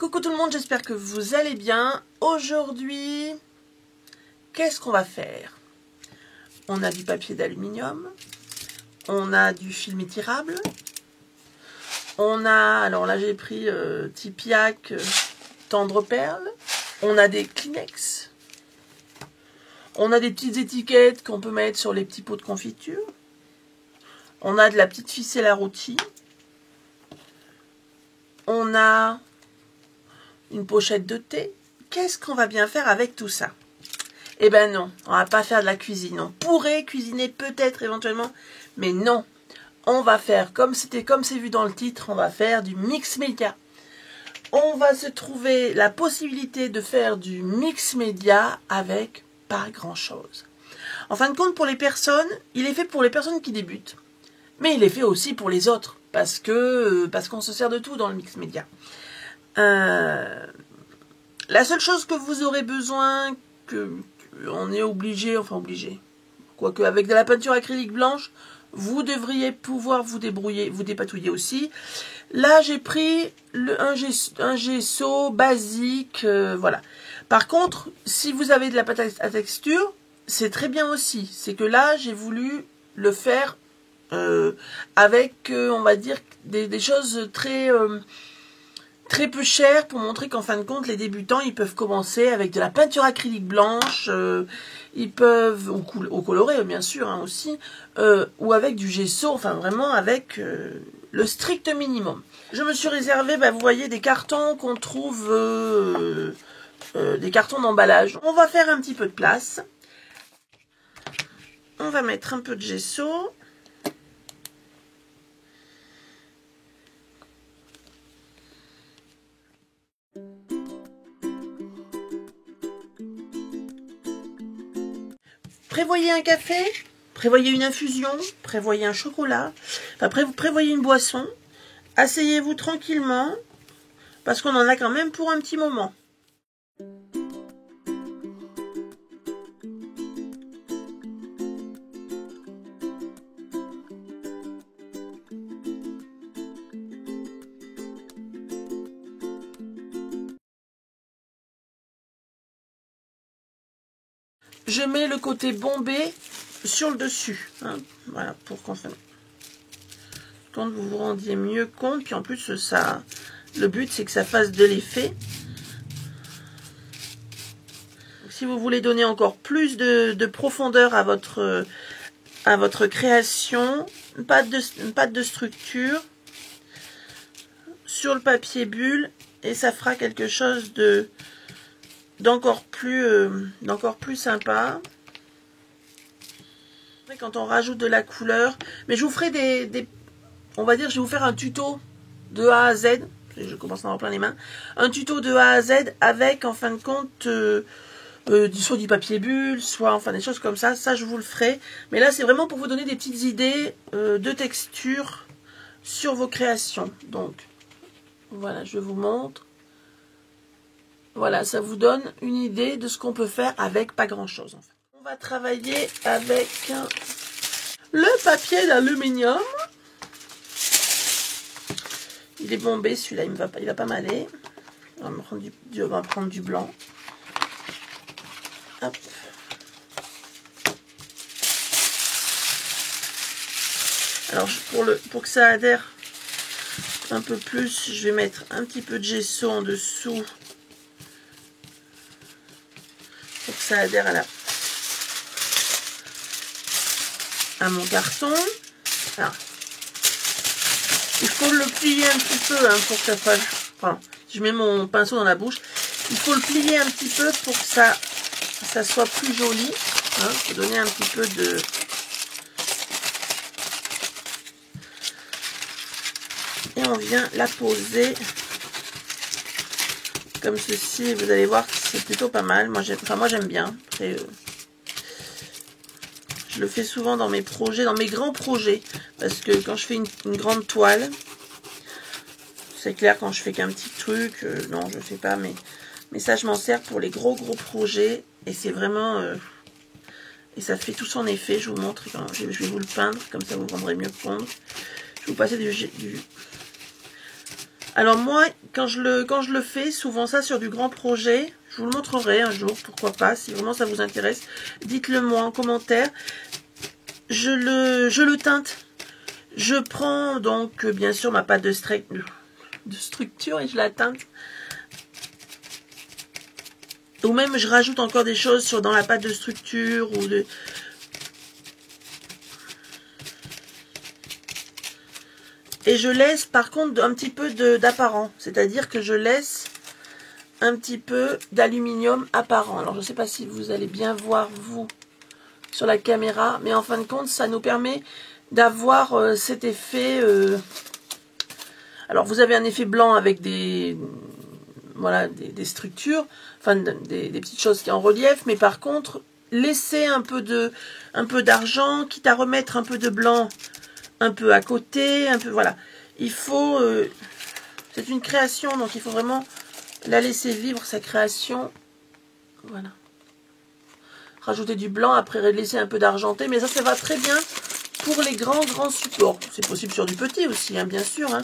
Coucou tout le monde, j'espère que vous allez bien. Aujourd'hui, qu'est-ce qu'on va faire? On a du papier d'aluminium, on a du film étirable, on a, alors là j'ai pris Tipiak Tendre Perle, on a des Kleenex, on a des petites étiquettes qu'on peut mettre sur les petits pots de confiture, on a de la petite ficelle à rôti, on a une pochette de thé. Qu'est-ce qu'on va bien faire avec tout ça? Eh ben non, on va pas faire de la cuisine. On pourrait cuisiner peut-être éventuellement, mais non. On va faire comme c'est vu dans le titre, on va faire du mix média. On va se trouver la possibilité de faire du mix média avec pas grand-chose. En fin de compte, pour les personnes, il est fait pour les personnes qui débutent, mais il est fait aussi pour les autres, parce qu'on se sert de tout dans le mix média. La seule chose que vous aurez besoin, on est obligé, quoique avec de la peinture acrylique blanche, vous devriez pouvoir vous débrouiller, vous dépatouiller aussi. Là, j'ai pris un gesso basique, voilà. Par contre, si vous avez de la pâte à texture, c'est très bien aussi. C'est que là, j'ai voulu le faire avec, on va dire, des choses très peu cher pour montrer qu'en fin de compte, les débutants, ils peuvent commencer avec de la peinture acrylique blanche, ils peuvent, au coloré bien sûr hein, aussi, ou avec du gesso, enfin vraiment avec le strict minimum. Je me suis réservé, vous voyez, des cartons qu'on trouve, des cartons d'emballage. On va faire un petit peu de place. On va mettre un peu de gesso. Prévoyez un café, prévoyez une infusion, prévoyez un chocolat, prévoyez une boisson. Asseyez-vous tranquillement, parce qu'on en a quand même pour un petit moment. Je mets le côté bombé sur le dessus, hein, voilà, pour qu'on quand vous vous rendiez mieux compte, puis en plus ça, le but c'est que ça fasse de l'effet. Si vous voulez donner encore plus de profondeur à votre création, une pâte de structure sur le papier bulle et ça fera quelque chose d'encore plus sympa. Quand on rajoute de la couleur, mais je vous ferai on va dire, je vais vous faire un tuto de A à Z, je commence à avoir plein les mains, un tuto de A à Z avec en fin de compte soit du papier bulle, soit enfin des choses comme ça je vous le ferai, mais là c'est vraiment pour vous donner des petites idées de texture sur vos créations. Donc voilà, je vous montre. Voilà, ça vous donne une idée de ce qu'on peut faire avec pas grand chose en fait. On va travailler avec le papier d'aluminium. Il est bombé celui-là, il va pas m'aller. On va prendre du blanc. Hop. Alors pour que ça adhère un peu plus, je vais mettre un petit peu de gesso en dessous. Pour que ça adhère à mon carton. Alors, il faut le plier un petit peu hein, pour que ça fasse. Enfin, je mets mon pinceau dans la bouche. Il faut le plier un petit peu pour que ça soit plus joli. Hein, pour donner un petit peu de. Et on vient la poser comme ceci. Vous allez voir que c'est plutôt pas mal. Moi j'aime bien. Après, je le fais souvent dans mes projets, dans mes grands projets, parce que quand je fais une grande toile, c'est clair, quand je fais qu'un petit truc, non, je fais pas, mais ça, je m'en sers pour les gros projets, et c'est vraiment, et ça fait tout son effet. Je vous montre, je vais vous le peindre, comme ça vous vous rendrez mieux compte. Je vais vous passer Alors moi, quand je le fais, souvent ça sur du grand projet, je vous le montrerai un jour, pourquoi pas, si vraiment ça vous intéresse. Dites-le moi en commentaire. Je le teinte. Je prends donc bien sûr ma pâte de structure et je la teinte. Ou même je rajoute encore des choses dans la pâte de structure ou de... Et je laisse par contre un petit peu d'apparent. C'est-à-dire que je laisse un petit peu d'aluminium apparent. Alors je ne sais pas si vous allez bien voir vous sur la caméra. Mais en fin de compte ça nous permet d'avoir cet effet... Alors vous avez un effet blanc avec des... Voilà, des structures. Enfin des petites choses qui sont en relief. Mais par contre laisser un peu d'argent. Quitte à remettre un peu de blanc un peu à côté, un peu, voilà. Il faut, c'est une création, donc il faut vraiment la laisser vivre, sa création. Voilà. Rajouter du blanc, après laisser un peu d'argenté, mais ça va très bien pour les grands supports. C'est possible sur du petit aussi, hein, bien sûr, hein,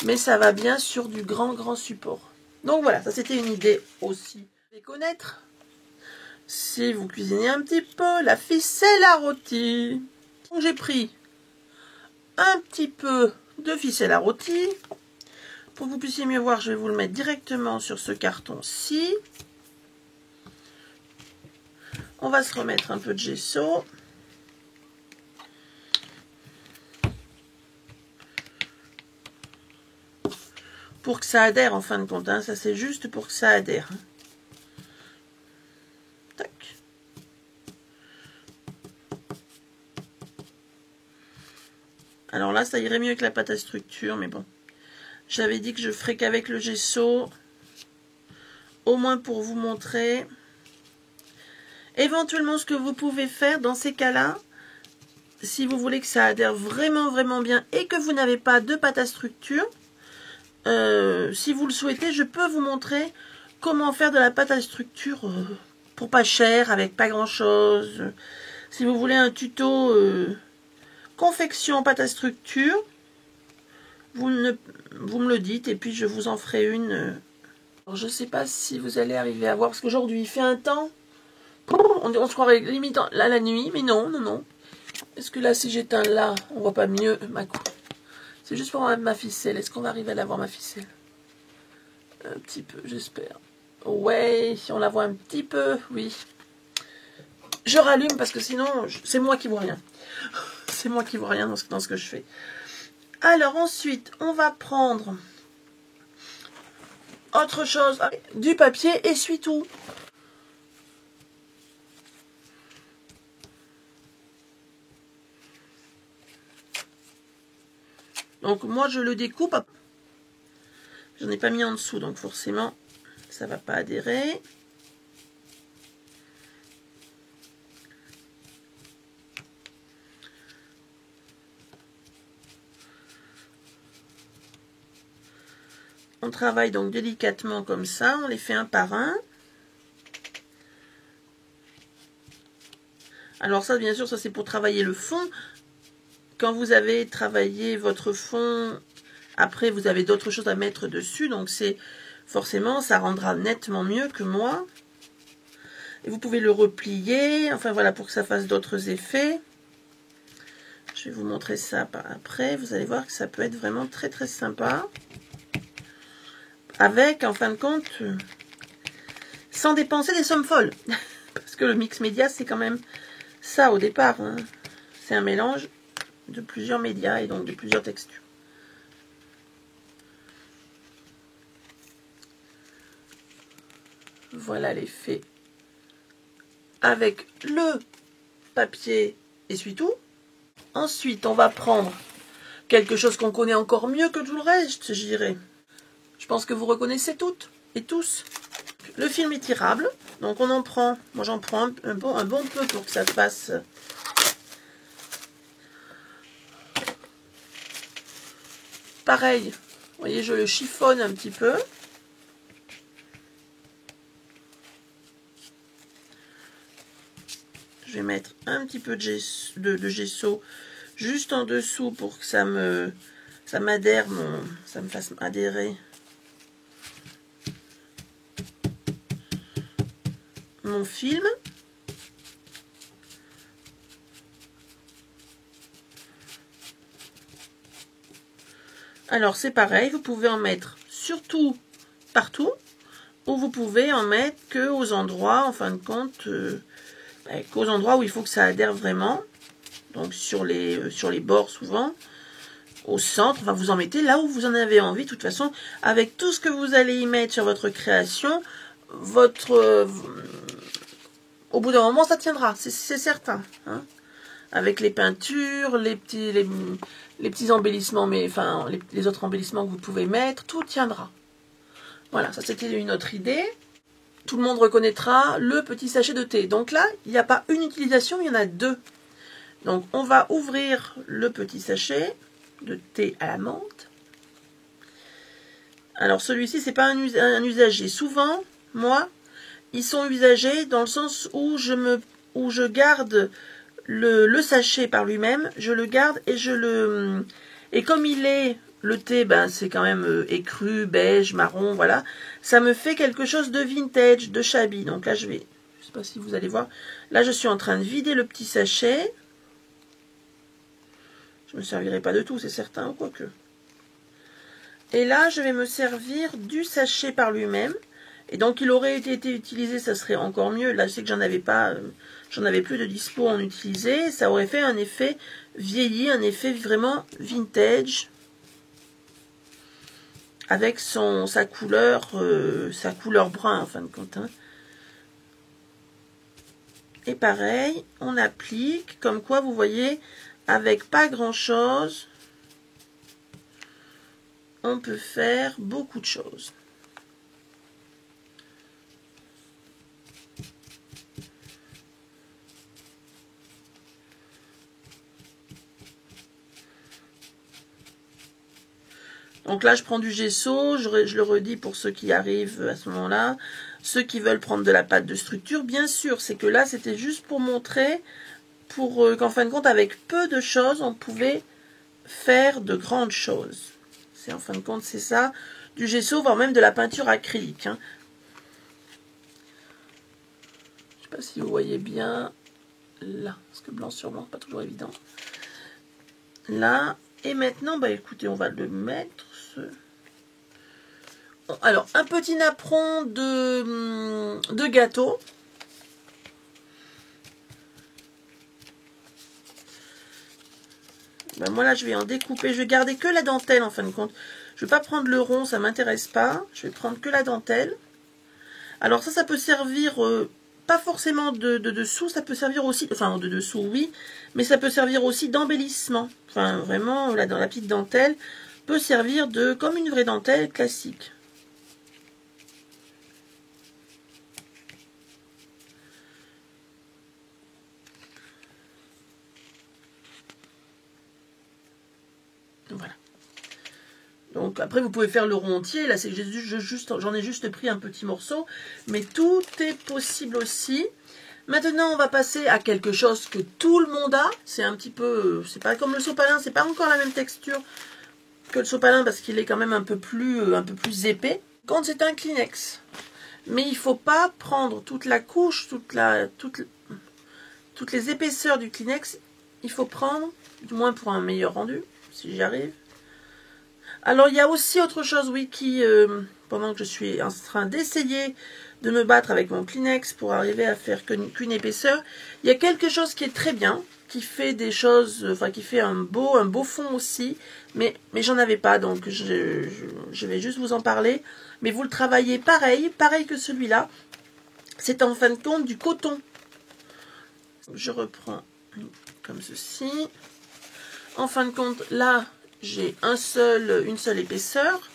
mais ça va bien sur du grand support. Donc voilà, ça c'était une idée aussi. Vous allez connaître, si vous cuisinez un petit peu, la ficelle à rôti. Donc j'ai pris un petit peu de ficelle à rôti. Pour que vous puissiez mieux voir, je vais vous le mettre directement sur ce carton-ci. On va se remettre un peu de gesso. Pour que ça adhère en fin de compte. Hein. Ça c'est juste pour que ça adhère. Tac. Alors là, ça irait mieux que la pâte à structure, mais bon. J'avais dit que je ferais qu'avec le gesso. Au moins pour vous montrer. Éventuellement, ce que vous pouvez faire dans ces cas-là, si vous voulez que ça adhère vraiment bien et que vous n'avez pas de pâte à structure, si vous le souhaitez, je peux vous montrer comment faire de la pâte à structure pour pas cher, avec pas grand-chose. Si vous voulez un tuto confection pâte à structure, vous me le dites et puis je vous en ferai une. Alors, je ne sais pas si vous allez arriver à voir, parce qu'aujourd'hui il fait un temps, on se croirait limite là la nuit, mais non. Est-ce que là, si j'éteins là, on voit pas mieux ma coupe? C'est juste pour ma ficelle. Est-ce qu'on va arriver à la voir, ma ficelle? Un petit peu, j'espère. Ouais, on la voit un petit peu, oui. Je rallume parce que sinon, c'est moi qui vois rien. C'est moi qui vois rien dans ce que je fais. Alors ensuite, on va prendre autre chose. Du papier essuie-tout. Donc moi, je le découpe. J'en ai pas mis en dessous, donc forcément, ça va pas adhérer. On travaille donc délicatement comme ça, on les fait un par un. Alors ça, bien sûr, ça c'est pour travailler le fond. Quand vous avez travaillé votre fond, après vous avez d'autres choses à mettre dessus, donc c'est forcément, ça rendra nettement mieux que moi. Et vous pouvez le replier, enfin voilà, pour que ça fasse d'autres effets. Je vais vous montrer ça après, vous allez voir que ça peut être vraiment très sympa. Avec, en fin de compte, sans dépenser des sommes folles. Parce que le mix média, c'est quand même ça au départ. Hein. C'est un mélange de plusieurs médias et donc de plusieurs textures. Voilà l'effet avec le papier essuie-tout. Ensuite, on va prendre quelque chose qu'on connaît encore mieux que tout le reste, je dirais. Je pense que vous reconnaissez toutes et tous. Le film étirable. Donc on en prend, moi j'en prends un bon peu pour que ça fasse... Pareil, vous voyez, je le chiffonne un petit peu. Je vais mettre un petit peu de gesso juste en dessous pour que ça m'adhère, ça me fasse adhérer mon film. Alors c'est pareil, vous pouvez en mettre surtout partout, ou vous pouvez en mettre que aux endroits, en fin de compte, qu'aux endroits où il faut que ça adhère vraiment. Donc sur les bords souvent, au centre, enfin vous en mettez là où vous en avez envie. De toute façon, avec tout ce que vous allez y mettre sur votre création, au bout d'un moment ça tiendra, c'est certain. Hein. Avec les peintures, les petits embellissements, mais enfin les autres embellissements que vous pouvez mettre, tout tiendra. Voilà, ça c'était une autre idée. Tout le monde reconnaîtra le petit sachet de thé. Donc là, il n'y a pas une utilisation, il y en a deux. Donc on va ouvrir le petit sachet de thé à la menthe. Alors celui-ci, c'est pas un usager. Souvent, moi, ils sont usagés dans le sens où je garde le sachet par lui-même, je le garde et comme il est le thé, ben c'est quand même écru, beige, marron, voilà. Ça me fait quelque chose de vintage, de shabby. Donc là je sais pas si vous allez voir. Là je suis en train de vider le petit sachet. Je me servirai pas de tout, c'est certain, ou quoique. Et là je vais me servir du sachet par lui-même. Et donc il aurait été utilisé, ça serait encore mieux. Là je sais que j'en avais pas, j'en avais plus de dispo en utiliser. Ça aurait fait un effet vieilli, un effet vraiment vintage. Avec sa couleur brun en fin de compte. Hein. Et pareil, on applique, comme quoi vous voyez, avec pas grand chose, on peut faire beaucoup de choses. Donc là, je prends du gesso, je le redis pour ceux qui arrivent à ce moment-là, ceux qui veulent prendre de la pâte de structure. Bien sûr, c'est que là, c'était juste pour montrer, qu'en fin de compte, avec peu de choses, on pouvait faire de grandes choses. En fin de compte, c'est ça, du gesso, voire même de la peinture acrylique. Hein. Je ne sais pas si vous voyez bien là, parce que blanc sur blanc, pas toujours évident. Là, et maintenant, bah écoutez, on va le mettre. Alors, un petit napperon de gâteau. Ben moi là, je vais en découper. Je vais garder que la dentelle en fin de compte. Je ne vais pas prendre le rond, ça ne m'intéresse pas. Je vais prendre que la dentelle. Alors ça peut servir, pas forcément de dessous, ça peut servir aussi, enfin de dessous oui, mais ça peut servir aussi d'embellissement. Enfin vraiment, là dans la petite dentelle, peut servir comme une vraie dentelle classique. Voilà. Donc après vous pouvez faire le rond entier, là c'est j'en ai juste pris un petit morceau, mais tout est possible aussi. Maintenant on va passer à quelque chose que tout le monde a, c'est un petit peu, c'est pas comme le sopalin, c'est pas encore la même texture que le sopalin parce qu'il est quand même un peu plus épais. Quand c'est un Kleenex, mais il faut pas prendre toute la couche, toutes les épaisseurs du Kleenex, il faut prendre, du moins pour un meilleur rendu, si j'y arrive. Alors, il y a aussi autre chose, oui, pendant que je suis en train d'essayer de me battre avec mon Kleenex pour arriver à faire qu'une épaisseur, il y a quelque chose qui est très bien, qui fait des choses, enfin, qui fait un beau fond aussi, mais j'en avais pas, donc je vais juste vous en parler. Mais vous le travaillez pareil que celui-là. C'est en fin de compte du coton. Je reprends comme ceci. En fin de compte, là, j'ai une seule épaisseur.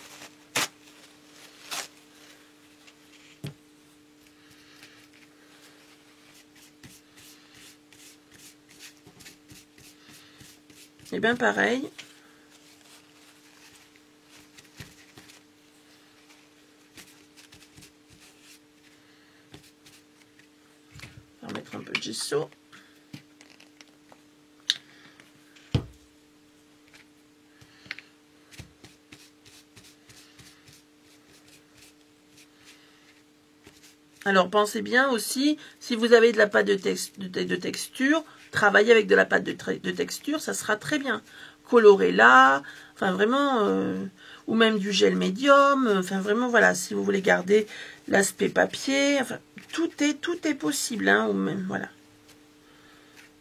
Et bien pareil. On va mettre un peu de gesso. Alors pensez bien aussi, si vous avez de la pâte de texture, travaillez avec de la pâte de texture, ça sera très bien. Colorez-la, enfin vraiment, ou même du gel médium, enfin vraiment voilà, si vous voulez garder l'aspect papier, enfin tout est possible, hein, ou même voilà.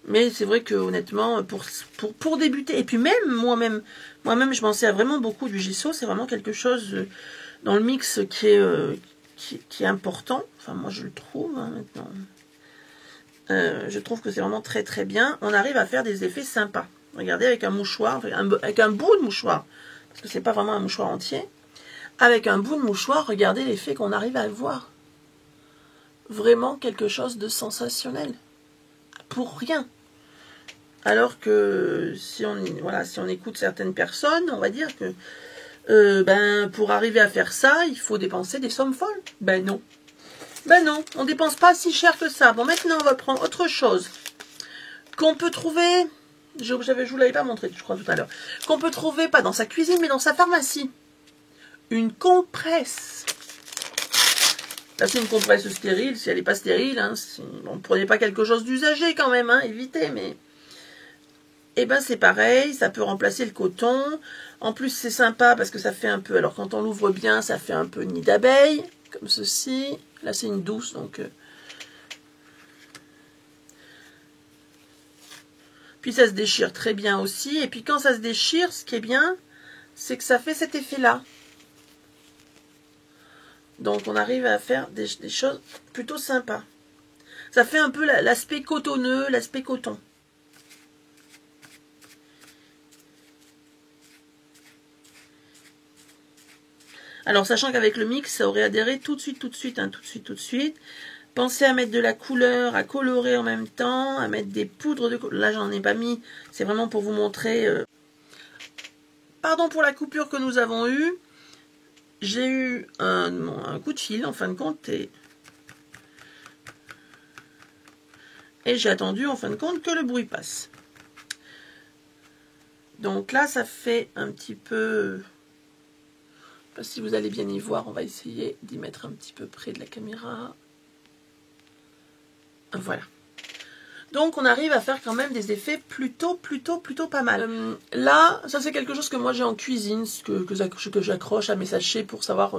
Mais c'est vrai que honnêtement, pour débuter, et puis même moi-même, je m'en sers vraiment beaucoup du gesso, c'est vraiment quelque chose dans le mix qui est important. Enfin moi je le trouve hein, maintenant. Je trouve que c'est vraiment très très bien. On arrive à faire des effets sympas. Regardez avec un mouchoir, avec un bout de mouchoir, parce que c'est pas vraiment un mouchoir entier. Avec un bout de mouchoir, regardez l'effet qu'on arrive à avoir. Vraiment quelque chose de sensationnel. Pour rien. Alors que si on écoute certaines personnes, on va dire que pour arriver à faire ça, il faut dépenser des sommes folles. Ben non. Ben non, on ne dépense pas si cher que ça. Bon, maintenant, on va prendre autre chose qu'on peut trouver, je vous l'avais pas montré, je crois, tout à l'heure, qu'on peut trouver, pas dans sa cuisine, mais dans sa pharmacie. Une compresse. Là, c'est une compresse stérile, si elle n'est pas stérile, hein, bon, prenez pas quelque chose d'usagé quand même, hein, évitez, mais... Eh ben c'est pareil, ça peut remplacer le coton. En plus, c'est sympa parce que ça fait un peu... Alors, quand on l'ouvre bien, ça fait un peu nid d'abeille, comme ceci. Là, c'est une douce, donc... Puis, ça se déchire très bien aussi. Et puis, quand ça se déchire, ce qui est bien, c'est que ça fait cet effet-là. Donc, on arrive à faire des choses plutôt sympas. Ça fait un peu l'aspect cotonneux, l'aspect coton. Alors, sachant qu'avec le mix, ça aurait adhéré tout de suite, hein, tout de suite. Pensez à mettre de la couleur, à colorer en même temps, à mettre des poudres de couleur. Là, j'en ai pas mis. C'est vraiment pour vous montrer. Pardon pour la coupure que nous avons eue. J'ai eu un coup de fil, en fin de compte, et j'ai attendu, en fin de compte, que le bruit passe. Donc là, ça fait un petit peu... Je ne sais pas si vous allez bien y voir, on va essayer d'y mettre un petit peu près de la caméra. Voilà. Donc on arrive à faire quand même des effets plutôt pas mal. Là, ça c'est quelque chose que moi j'ai en cuisine, que j'accroche à mes sachets pour savoir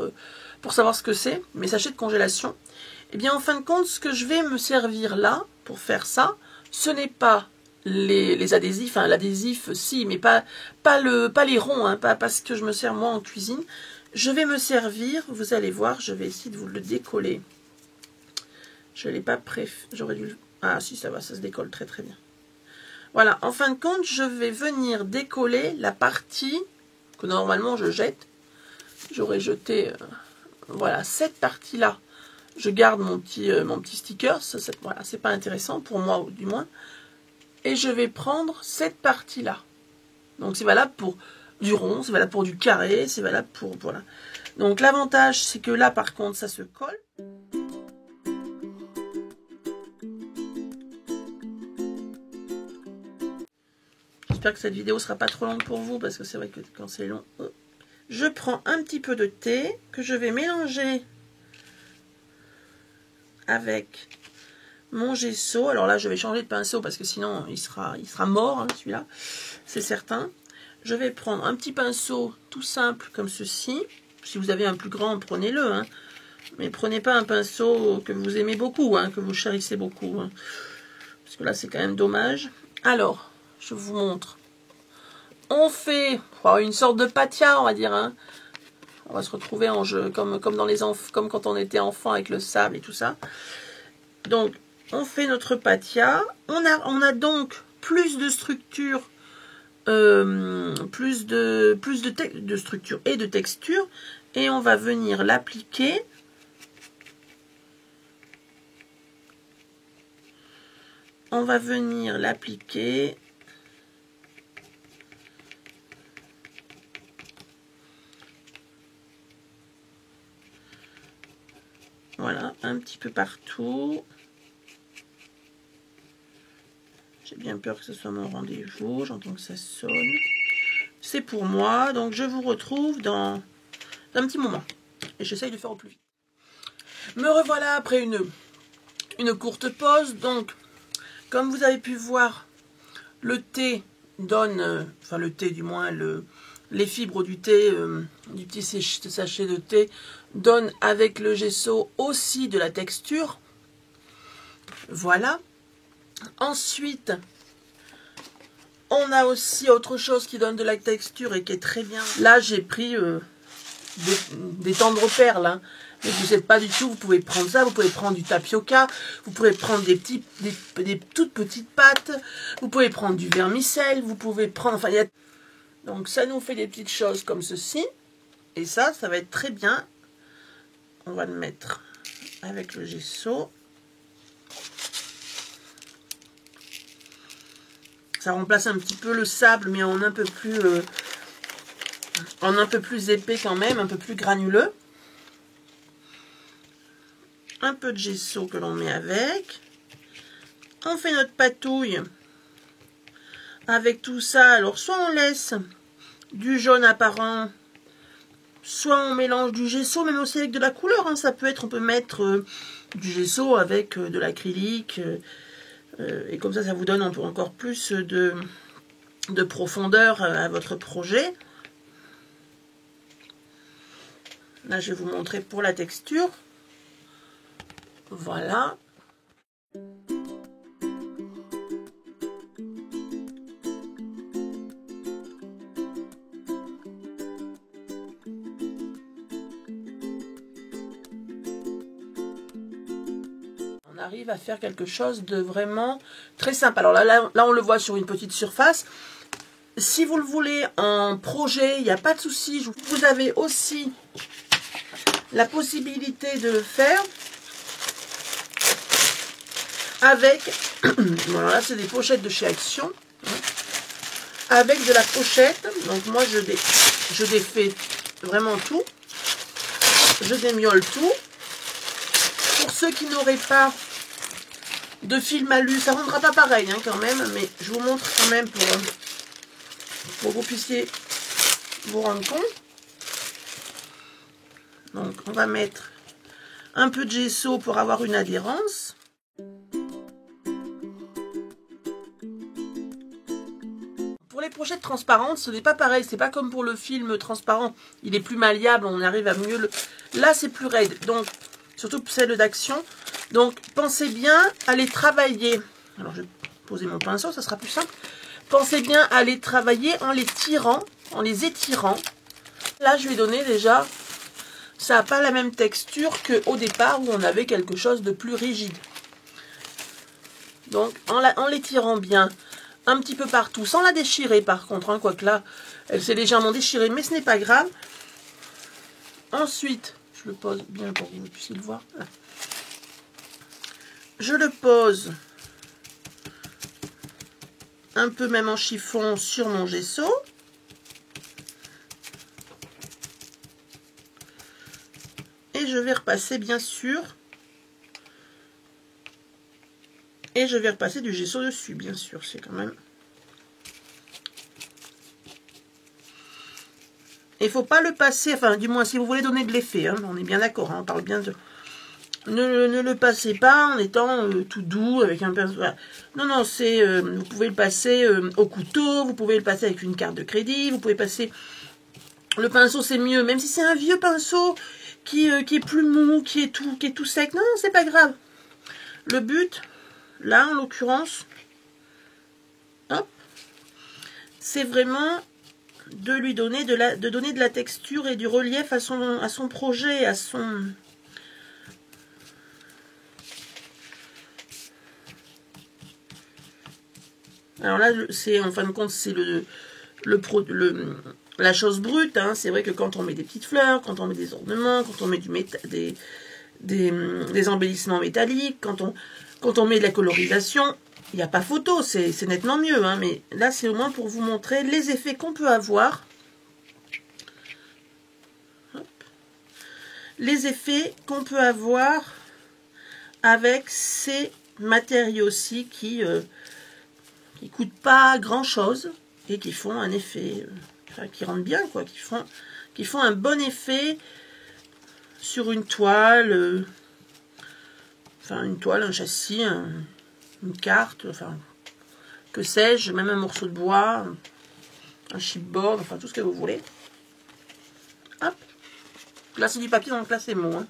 ce que c'est, mes sachets de congélation. Et bien en fin de compte, ce que je vais me servir là, pour faire ça, ce n'est pas les adhésifs, hein, l'adhésif si, mais pas les ronds, hein, pas ce que je me sers moi en cuisine. Je vais me servir, vous allez voir, je vais essayer de vous le décoller. Je ne l'ai pas j'aurais dû... Ah si, ça va, ça se décolle très très bien. Voilà, en fin de compte, je vais venir décoller la partie que normalement je jette. J'aurais jeté, voilà, cette partie-là. Je garde mon petit sticker, voilà, c'est pas intéressant pour moi, du moins. Et je vais prendre cette partie-là. Donc c'est valable pour du rond, c'est valable pour du carré, c'est valable pour... Voilà. Donc l'avantage, c'est que là, par contre, ça se colle. J'espère que cette vidéo sera pas trop longue pour vous, parce que c'est vrai que quand c'est long... Je prends un petit peu de thé, que je vais mélanger avec mon gesso. Alors là, je vais changer de pinceau, parce que sinon, il sera mort, hein, celui-là. C'est certain. Je vais prendre un petit pinceau tout simple, comme ceci. Si vous avez un plus grand, prenez-le, hein. Mais prenez pas un pinceau que vous aimez beaucoup, hein, que vous chérissez beaucoup. Hein, parce que là, c'est quand même dommage. Alors, je vous montre. On fait une sorte de patia, on va dire. Hein. On va se retrouver en jeu, comme quand on était enfant avec le sable et tout ça. Donc, on fait notre patia. On a donc plus de structure, plus de structure et de texture. Et on va venir l'appliquer. On va venir l'appliquer. Voilà, un petit peu partout. J'ai bien peur que ce soit mon rendez-vous. J'entends que ça sonne. C'est pour moi. Donc, je vous retrouve dans un petit moment. Et j'essaye de faire au plus vite. Me revoilà après une courte pause. Donc, comme vous avez pu voir, le thé donne, enfin le thé du moins, les fibres du thé, du petit sachet de thé, donnent avec le gesso aussi de la texture. Voilà. Ensuite, on a aussi autre chose qui donne de la texture et qui est très bien. Là, j'ai pris des tendres perles, hein. Mais vous n'êtes pas du tout, vous pouvez prendre ça, vous pouvez prendre du tapioca, vous pouvez prendre des toutes petites pâtes, vous pouvez prendre du vermicelle, vous pouvez prendre, enfin, donc ça nous fait des petites choses comme ceci, et ça va être très bien. On va le mettre avec le gesso. Ça remplace un petit peu le sable, mais en un peu plus épais quand même, un peu plus granuleux. Un peu de gesso que l'on met avec. On fait notre patouille avec tout ça. Alors, soit on laisse du jaune apparent, soit on mélange du gesso, même aussi avec de la couleur. Hein. Ça peut être, on peut mettre du gesso avec de l'acrylique. Et comme ça, ça vous donne encore plus de profondeur à votre projet. Là, je vais vous montrer pour la texture. Voilà. On arrive à faire quelque chose de vraiment très simple. Alors là, on le voit sur une petite surface. Si vous le voulez en projet, il n'y a pas de souci. Vous avez aussi la possibilité de le faire avec, voilà, là c'est des pochettes de chez Action, avec de la pochette. Donc moi je défais vraiment tout, je démiole tout. Pour ceux qui n'auraient pas de film alu, ça ne rendra pas pareil hein, quand même, mais je vous montre quand même pour que vous puissiez vous rendre compte. Donc on va mettre un peu de gesso pour avoir une adhérence. Pour les pochettes transparentes, ce n'est pas pareil, c'est pas comme pour le film transparent, il est plus malléable, on arrive à mieux le... Là c'est plus raide, donc surtout celle d'Action. Donc pensez bien à les travailler. Alors je vais poser mon pinceau, ça sera plus simple. Pensez bien à les travailler en les tirant, en les étirant. Là je vais donner déjà, ça n'a pas la même texture qu'au départ où on avait quelque chose de plus rigide. Donc en les tirant bien, un petit peu partout, sans la déchirer par contre, hein, quoique là, elle s'est légèrement déchirée, mais ce n'est pas grave. Ensuite, je le pose bien pour que vous puissiez le voir. Là. Je le pose un peu même en chiffon sur mon gesso. Et je vais repasser bien sûr. Et je vais repasser du gesso dessus, bien sûr, c'est quand même... Il ne faut pas le passer, enfin du moins si vous voulez donner de l'effet, hein, on est bien d'accord, hein, on parle bien de... Ne le passez pas en étant tout doux, avec un pinceau... Voilà. Non, non, c'est... vous pouvez le passer au couteau, vous pouvez le passer avec une carte de crédit, vous pouvez passer... Le pinceau c'est mieux, même si c'est un vieux pinceau qui est plus mou, qui est tout sec, non, c'est pas grave. Le but... Là, en l'occurrence, hop, c'est vraiment de lui donner de la texture et du relief à son projet, à son... Alors là, c'est en fin de compte, c'est la chose brute. Hein. C'est vrai que quand on met des petites fleurs, quand on met des ornements, quand on met des embellissements métalliques, quand on met de la colorisation, il n'y a pas photo, c'est nettement mieux. Hein, mais là, c'est au moins pour vous montrer les effets qu'on peut avoir. Hop. Les effets qu'on peut avoir avec ces matériaux-ci qui coûtent pas grand-chose et qui font un effet, qui rendent bien, quoi, qui font un bon effet sur une toile, enfin une toile, un châssis, une carte, enfin que sais-je, même un morceau de bois, un chipboard, enfin tout ce que vous voulez. Hop. Là c'est du papier, donc là c'est mon. Hein.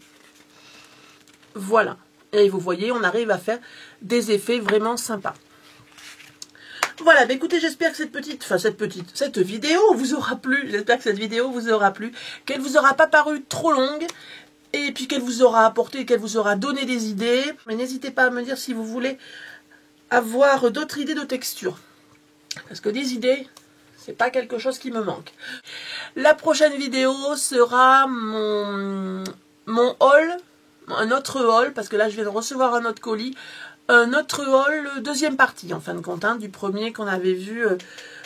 Voilà. Et vous voyez, on arrive à faire des effets vraiment sympas. Voilà, bah écoutez, j'espère que cette vidéo vous aura plu. J'espère que cette vidéo vous aura plu, qu'elle vous aura pas paru trop longue, et puis qu'elle vous aura apporté, qu'elle vous aura donné des idées. Mais n'hésitez pas à me dire si vous voulez avoir d'autres idées de texture. Parce que des idées, c'est pas quelque chose qui me manque. La prochaine vidéo sera mon haul, un autre haul, parce que là je viens de recevoir un autre colis. Un autre haul, deuxième partie en fin de compte, hein, du premier qu'on avait vu,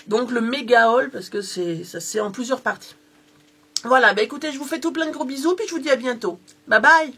donc le méga haul, parce que c'est en plusieurs parties. Voilà, bah écoutez, je vous fais tout plein de gros bisous, puis je vous dis à bientôt. Bye bye!